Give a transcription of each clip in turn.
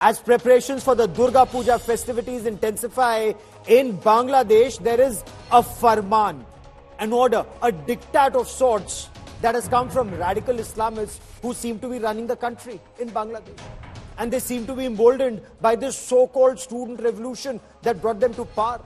As preparations for the Durga Puja festivities intensify in Bangladesh, there is a farman, an order, a diktat of sorts that has come from radical Islamists who seem to be running the country in Bangladesh. And they seem to be emboldened by this so-called student revolution that brought them to power.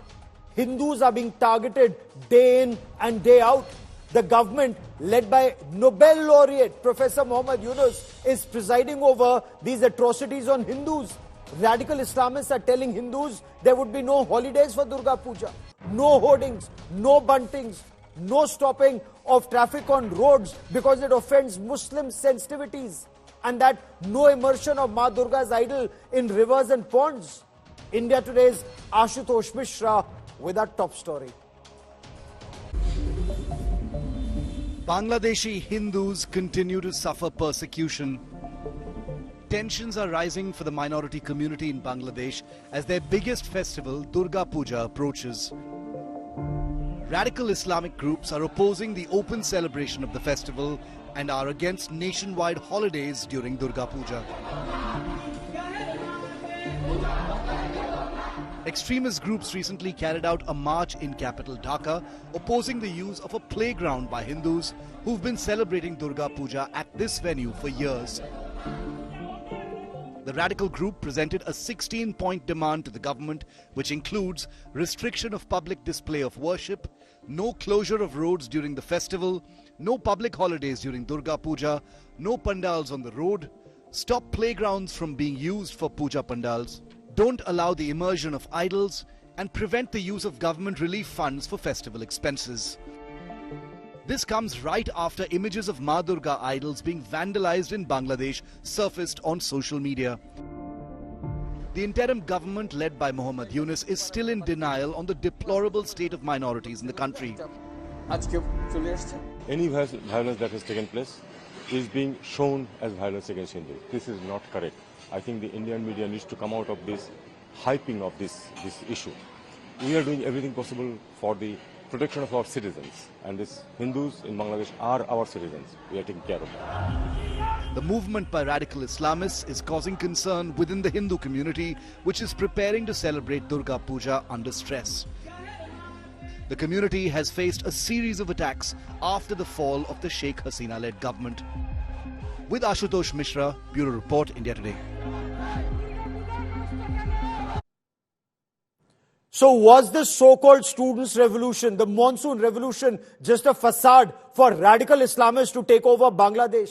Hindus are being targeted day in and day out. The government, led by Nobel laureate Professor Muhammad Yunus, is presiding over these atrocities on Hindus. Radical Islamists are telling Hindus there would be no holidays for Durga Puja, no hoardings, no buntings, no stopping of traffic on roads because it offends Muslim sensitivities, and that no immersion of Ma Durga's idol in rivers and ponds. India Today's Ashutosh Mishra with our top story. Bangladeshi Hindus continue to suffer persecution. Tensions are rising for the minority community in Bangladesh as their biggest festival, Durga Puja, approaches. Radical Islamic groups are opposing the open celebration of the festival and are against nationwide holidays during Durga Puja. Extremist groups recently carried out a march in capital Dhaka, opposing the use of a playground by Hindus who've been celebrating Durga Puja at this venue for years. The radical group presented a 16-point demand to the government, which includes restriction of public display of worship, no closure of roads during the festival, no public holidays during Durga Puja, no pandals on the road, stop playgrounds from being used for puja pandals, don't allow the immersion of idols, and prevent the use of government relief funds for festival expenses. This comes right after images of Ma Durga idols being vandalized in Bangladesh surfaced on social media. The interim government led by Muhammad Yunus is still in denial on the deplorable state of minorities in the country. Any violence that has taken place is being shown as violence against Hindus. This is not correct. I think the Indian media needs to come out of this hyping of this issue. We are doing everything possible for the protection of our citizens, and these Hindus in Bangladesh are our citizens. We are taking care of them. The movement by radical Islamists is causing concern within the Hindu community, which is preparing to celebrate Durga Puja under stress. The community has faced a series of attacks after the fall of the Sheikh Hasina-led government. With Ashutosh Mishra, Bureau Report, India Today. So was this so-called students' revolution, the monsoon revolution, just a facade for radical Islamists to take over Bangladesh?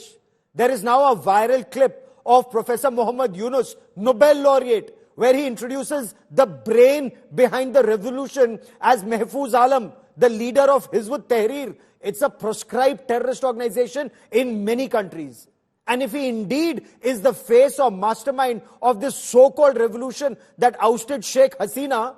There is now a viral clip of Professor Muhammad Yunus, Nobel laureate, where he introduces the brain behind the revolution as Mahfouz Alam, the leader of Hizb ut-Tahrir. It's a proscribed terrorist organization in many countries. And if he indeed is the face or mastermind of this so-called revolution that ousted Sheikh Hasina,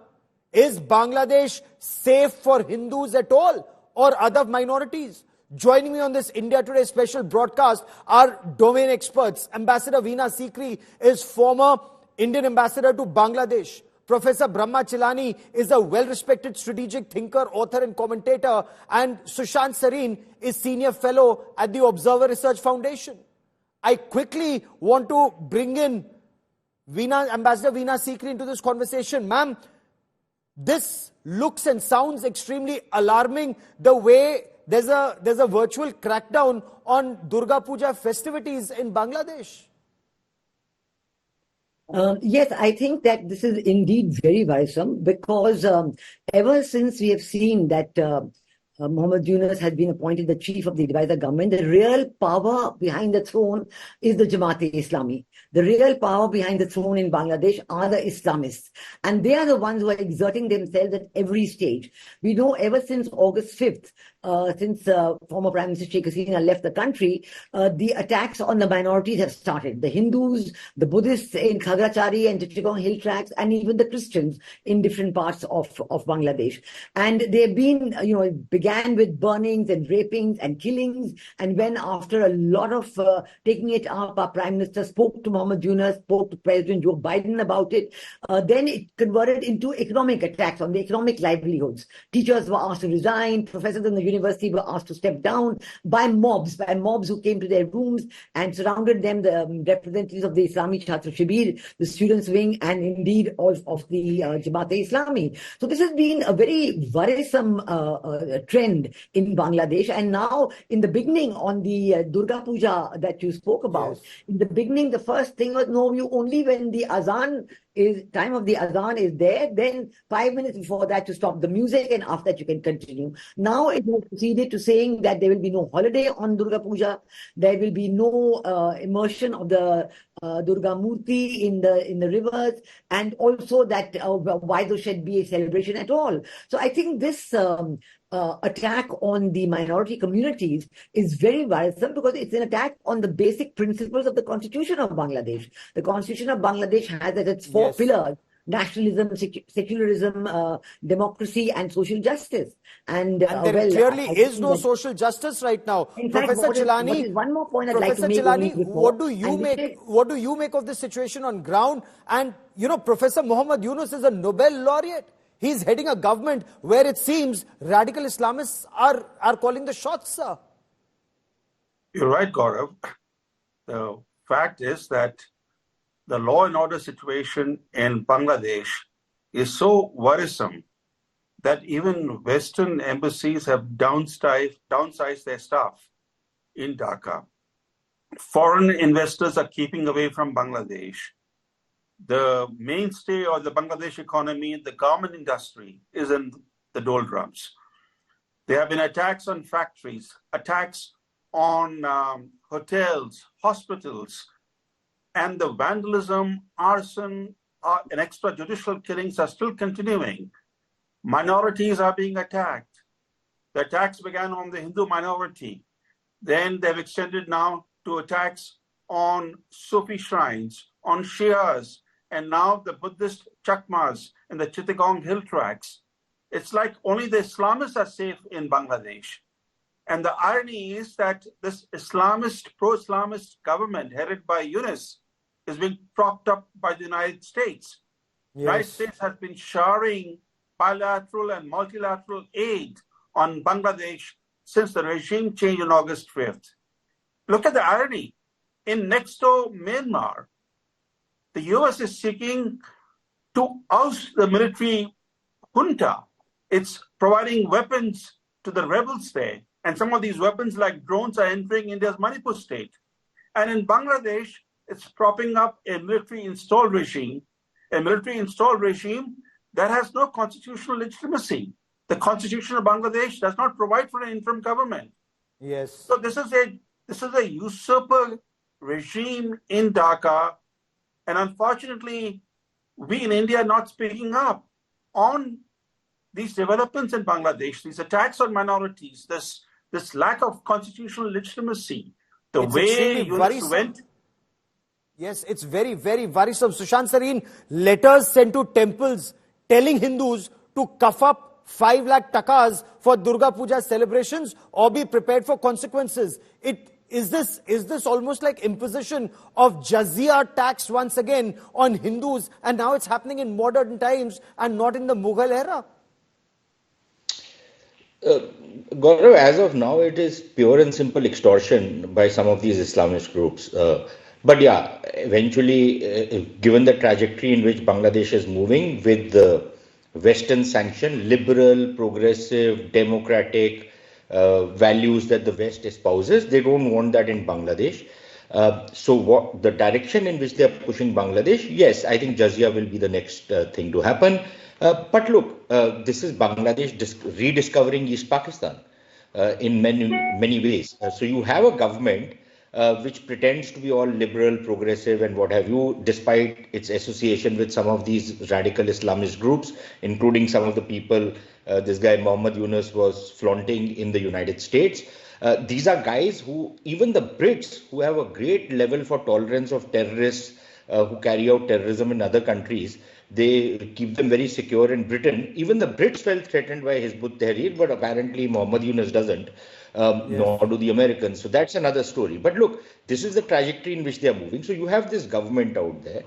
is Bangladesh safe for Hindus at all or other minorities? Joining me on this India Today special broadcast are domain experts. Ambassador Veena Sikri is former Indian ambassador to Bangladesh. Professor Brahma Chilani is a well-respected strategic thinker, author and commentator. And Sushant Sareen is senior fellow at the Observer Research Foundation. I quickly want to bring in Ambassador Veena Sikri into this conversation. Ma'am, this looks and sounds extremely alarming, the way there's a virtual crackdown on Durga Puja festivities in Bangladesh. Yes, I think that this is indeed very worrisome because ever since we have seen that Muhammad Yunus has been appointed the chief of the divisor government, the real power behind the throne is the Jamaat-e-Islami. The real power behind the throne in Bangladesh are the Islamists. And they are the ones who are exerting themselves at every stage. We know ever since August 5th, since former Prime Minister Sheikh Hasina left the country, the attacks on the minorities have started. The Hindus, the Buddhists in Khagrachari and Chittagong hill tracts, and even the Christians in different parts of Bangladesh. And they've been, began with burnings and rapings and killings. And when after a lot of taking it up, our Prime Minister spoke to Mohammed Yunus, spoke to President Joe Biden about it, then it converted into economic attacks on the economic livelihoods. Teachers were asked to resign, professors in the university were asked to step down by mobs who came to their rooms and surrounded them, the representatives of the Islami Chhatra Shibir, the students' wing, and indeed of the Jamaat-e-Islami. So this has been a very worrisome trend in Bangladesh. And now, in the beginning, on the Durga Puja that you spoke about, in the beginning, the first thing was, no, you only when the time of the azan is there, then 5 minutes before that to stop the music, and after that you can continue. Now it has proceeded to saying that there will be no holiday on Durga Puja, there will be no immersion of the Durga Murti in the rivers, and also that why there should be a celebration at all. So I think this attack on the minority communities is very worrisome, because it's an attack on the basic principles of the Constitution of Bangladesh. The Constitution of Bangladesh has as its four pillars: nationalism, secularism, democracy, and social justice. And there clearly is no social justice right now. In fact, Professor Chilani, one more point I'd like to Professor make. Chilani, what do you make of the situation on ground? And Professor Mohammed Yunus is a Nobel laureate. He's heading a government where it seems radical Islamists are calling the shots, sir. You're right, Gaurav. The fact is that the law and order situation in Bangladesh is so worrisome that even Western embassies have downsized their staff in Dhaka. Foreign investors are keeping away from Bangladesh. The mainstay of the Bangladesh economy, the garment industry, is in the doldrums. There have been attacks on factories, attacks on hotels, hospitals, and the vandalism, arson, and extrajudicial killings are still continuing. Minorities are being attacked. The attacks began on the Hindu minority. Then they've extended now to attacks on Sufi shrines, on Shias, and now the Buddhist chakmas in the Chittagong hill tracts. It's like only the Islamists are safe in Bangladesh. And the irony is that this Islamist, pro-Islamist government headed by Yunus is being propped up by the United States. The United States has been showering bilateral and multilateral aid on Bangladesh since the regime change on August 5th. Look at the irony. In next door Myanmar, the US is seeking to oust the military junta. It's providing weapons to the rebels there. And some of these weapons, like drones, are entering India's Manipur state. And in Bangladesh, it's propping up a military installed regime that has no constitutional legitimacy. The Constitution of Bangladesh does not provide for an interim government. Yes. So this is a usurper regime in Dhaka. And unfortunately, we in India are not speaking up on these developments in Bangladesh, these attacks on minorities, this lack of constitutional legitimacy, the way Yunus went. Yes, it's very, very worrisome. Sushant Sareen, letters sent to temples telling Hindus to cough up 5 lakh takas for Durga Puja celebrations or be prepared for consequences. Is this almost like imposition of jizya tax once again on Hindus, and now it's happening in modern times and not in the Mughal era? Gaurav, as of now, it is pure and simple extortion by some of these Islamist groups. But yeah, eventually, given the trajectory in which Bangladesh is moving with the Western sanction, liberal, progressive, democratic values that the West espouses, they don't want that in Bangladesh. So what the direction in which they are pushing Bangladesh, yes, I think jizya will be the next thing to happen. But look, this is Bangladesh rediscovering East Pakistan in many ways. So you have a government which pretends to be all liberal, progressive, and what have you, despite its association with some of these radical Islamist groups, including some of the people this guy Mohammed Yunus was flaunting in the United States. These are guys who, even the Brits, who have a great level for tolerance of terrorists who carry out terrorism in other countries, They keep them very secure in Britain. Even the Brits felt threatened by Hizb ut-Tahrir, but apparently Muhammad Yunus doesn't, nor do the Americans. So that's another story. But look, this is the trajectory in which they are moving. So you have this government out there.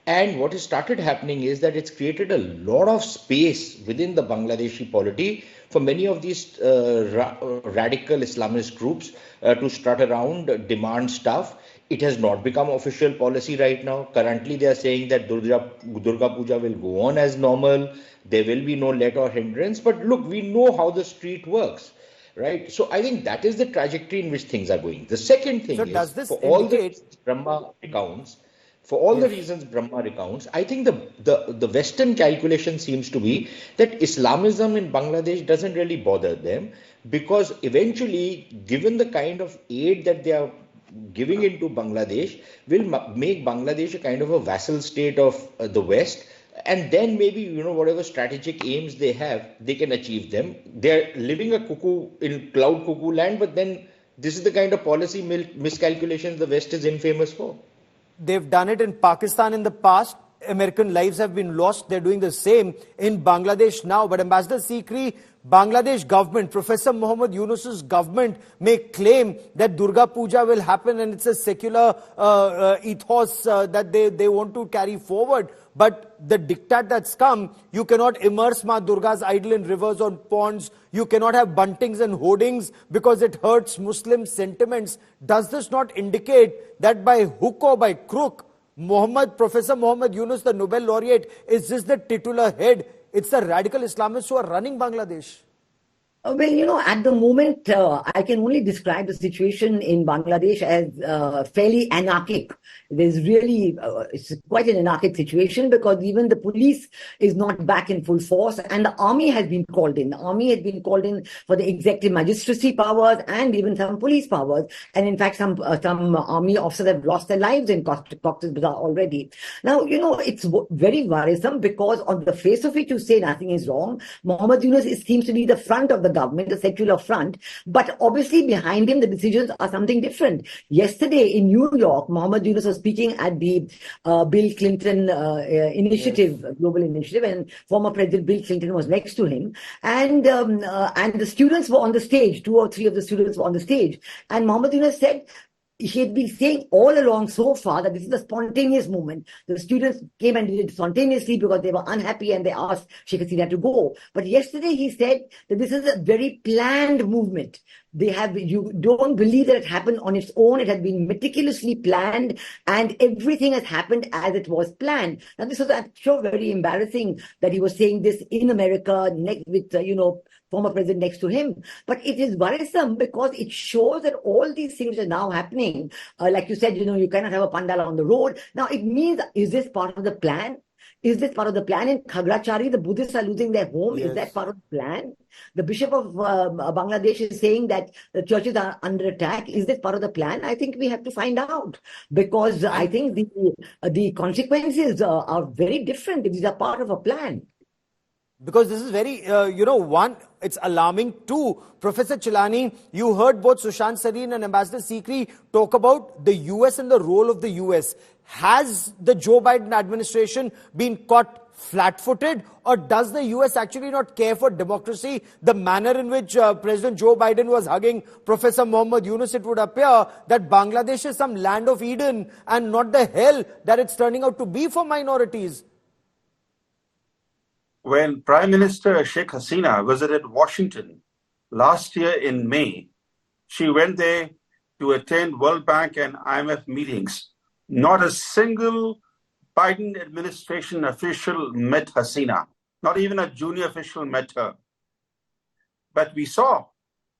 And what has started happening is that it's created a lot of space within the Bangladeshi polity for many of these radical Islamist groups to strut around, demand stuff. It has not become official policy right now. Currently, they are saying that Durga Puja will go on as normal. There will be no let or hindrance. But look, we know how the street works, right? So I think that is the trajectory in which things are going. The second thing is, for all the Brahma accounts, the reasons Brahma recounts, I think the Western calculation seems to be that Islamism in Bangladesh doesn't really bother them, because eventually, given the kind of aid that they are giving into Bangladesh, will make Bangladesh a kind of a vassal state of the West. And then maybe, whatever strategic aims they have, they can achieve them. They're living in cloud cuckoo land, but then this is the kind of policy miscalculations the West is infamous for. They've done it in Pakistan in the past. American lives have been lost. They're doing the same in Bangladesh now. But Ambassador Sikri, Bangladesh government, Professor Muhammad Yunus's government may claim that Durga Puja will happen and it's a secular ethos that they want to carry forward. But the diktat that's come, you cannot immerse Ma Durga's idol in rivers or ponds. You cannot have buntings and hoardings because it hurts Muslim sentiments. Does this not indicate that by hook or by crook, Professor Muhammad Yunus, the Nobel laureate, is just the titular head? It's the radical Islamists who are running Bangladesh. Well, at the moment, I can only describe the situation in Bangladesh as fairly anarchic. There's really, it's quite an anarchic situation, because even the police is not back in full force, and the army has been called in. The army has been called in for the executive magistracy powers and even some police powers. And in fact, some army officers have lost their lives in Cox's Bazar already. Now, it's very worrisome, because on the face of it, you say nothing is wrong. Muhammad Yunus seems to be the front of the government, the secular front, but obviously behind him the decisions are something different. Yesterday in New York, Muhammad Yunus was speaking at the Bill Clinton initiative, global initiative, and former President Bill Clinton was next to him, and the students were on the stage. 2 or 3 of the students were on the stage, and Muhammad Yunus said, he had been saying all along so far that this is a spontaneous movement. The students came and did it spontaneously because they were unhappy and they asked Sheikh Hasina to go. But yesterday he said that this is a very planned movement. You don't believe that it happened on its own. It had been meticulously planned, and everything has happened as it was planned. Now, this was, I'm sure, very embarrassing that he was saying this in America with, former president next to him. But it is worrisome because it shows that all these things are now happening. Like you said, you cannot have a pandal on the road. Now, it means, is this part of the plan? Is this part of the plan? In Khagrachari, the Buddhists are losing their home. Yes. Is that part of the plan? The Bishop of Bangladesh is saying that the churches are under attack. Is this part of the plan? I think we have to find out, because I think the consequences are very different. These are part of a plan. Because this is very, one, it's alarming. 2, Professor Chilani, you heard both Sushant Sareen and Ambassador Sikri talk about the US and the role of the US. Has the Joe Biden administration been caught flat-footed, or does the US actually not care for democracy? The manner in which President Joe Biden was hugging Professor Muhammad Yunus, it would appear that Bangladesh is some land of Eden and not the hell that it's turning out to be for minorities. When Prime Minister Sheikh Hasina visited Washington last year in May, she went there to attend World Bank and IMF meetings. Not a single Biden administration official met Hasina. Not even a junior official met her. But we saw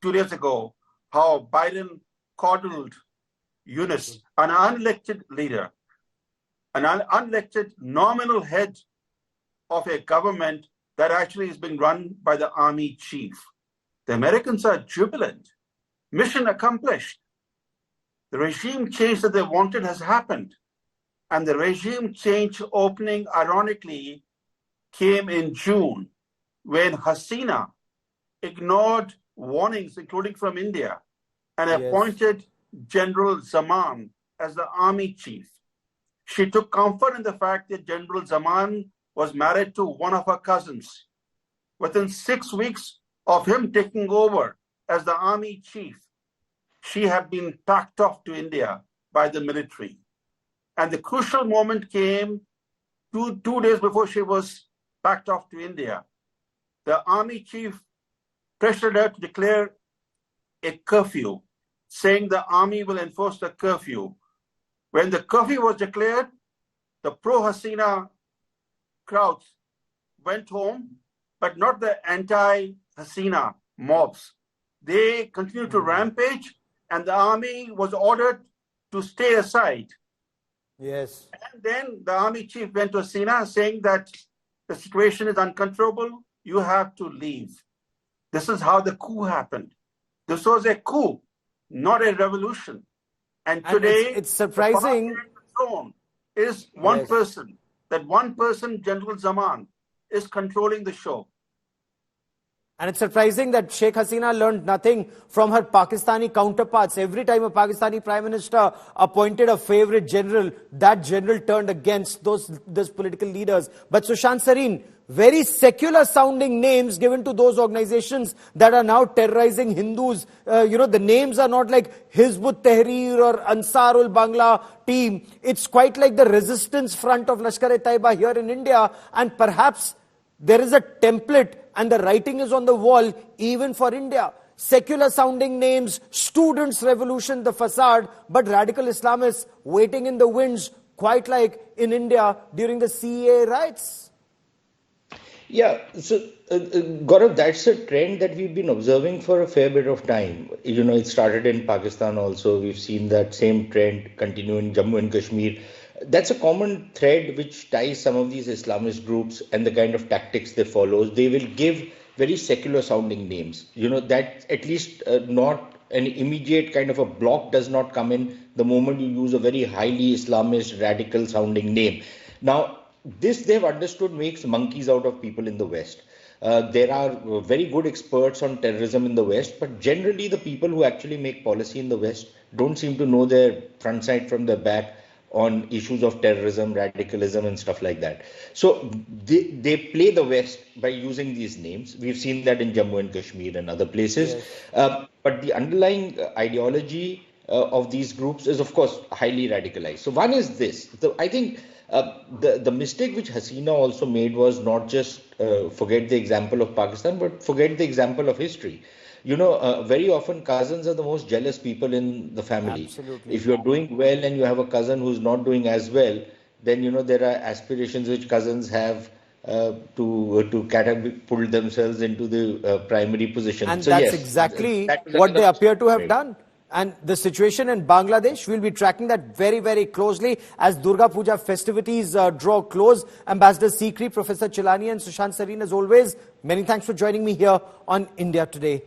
2 days ago how Biden coddled Yunus, an unelected leader, an unelected nominal head of a government that actually is being run by the army chief. The Americans are jubilant. Mission accomplished. The regime change that they wanted has happened. And the regime change opening, ironically, came in June, when Hasina ignored warnings, including from India, and appointed General Zaman as the army chief. She took comfort in the fact that General Zaman was married to one of her cousins. Within 6 weeks of him taking over as the army chief, she had been packed off to India by the military. And the crucial moment came two days before she was packed off to India. The army chief pressured her to declare a curfew, saying the army will enforce the curfew. When the curfew was declared, the pro-Hasina crowds went home, but not the anti-Hasina mobs. They continued to rampage, and the army was ordered to stay aside. Yes. And then the army chief went to Hasina saying that the situation is uncontrollable, you have to leave. This is how the coup happened. This was a coup, not a revolution. And today, it's surprising. The throne is one person. That one person, General Zaman, is controlling the show. And it's surprising that Sheikh Hasina learned nothing from her Pakistani counterparts. Every time a Pakistani Prime Minister appointed a favorite general, that general turned against those political leaders. But Sushant Sareen, very secular sounding names given to those organizations that are now terrorizing Hindus. The names are not like Hizb ut-Tahrir or Ansarul Bangla team. It's quite like the resistance front of Lashkar-e-Taiba here in India. And perhaps there is a template and the writing is on the wall even for India. Secular sounding names, students' revolution, the facade, but radical Islamists waiting in the wings, quite like in India during the CAA riots. Yeah, so Gaurav, that's a trend that we've been observing for a fair bit of time. It started in Pakistan also. We've seen that same trend continue in Jammu and Kashmir. That's a common thread which ties some of these Islamist groups and the kind of tactics they follow. They will give very secular sounding names. That at least not an immediate kind of a block does not come in the moment you use a very highly Islamist radical sounding name. Now, this they've understood makes monkeys out of people in the West. There are very good experts on terrorism in the West, but generally the people who actually make policy in the West don't seem to know their front side from their back on issues of terrorism, radicalism and stuff like that. So they play the West by using these names. We've seen that in Jammu and Kashmir and other places. Yes. But the underlying ideology of these groups is, of course, highly radicalized. So one is this. So I think the mistake which Hasina also made was not just forget the example of Pakistan, but forget the example of history. Very often cousins are the most jealous people in the family. Absolutely. If you're doing well and you have a cousin who's not doing as well, then, there are aspirations which cousins have to catapult themselves into the primary position. And so that's yes, exactly what they appear to have done. And the situation in Bangladesh, we'll be tracking that very, very closely as Durga Puja festivities draw close. Ambassador Sikri, Professor Chilani and Sushant Sareen, as always, many thanks for joining me here on India Today.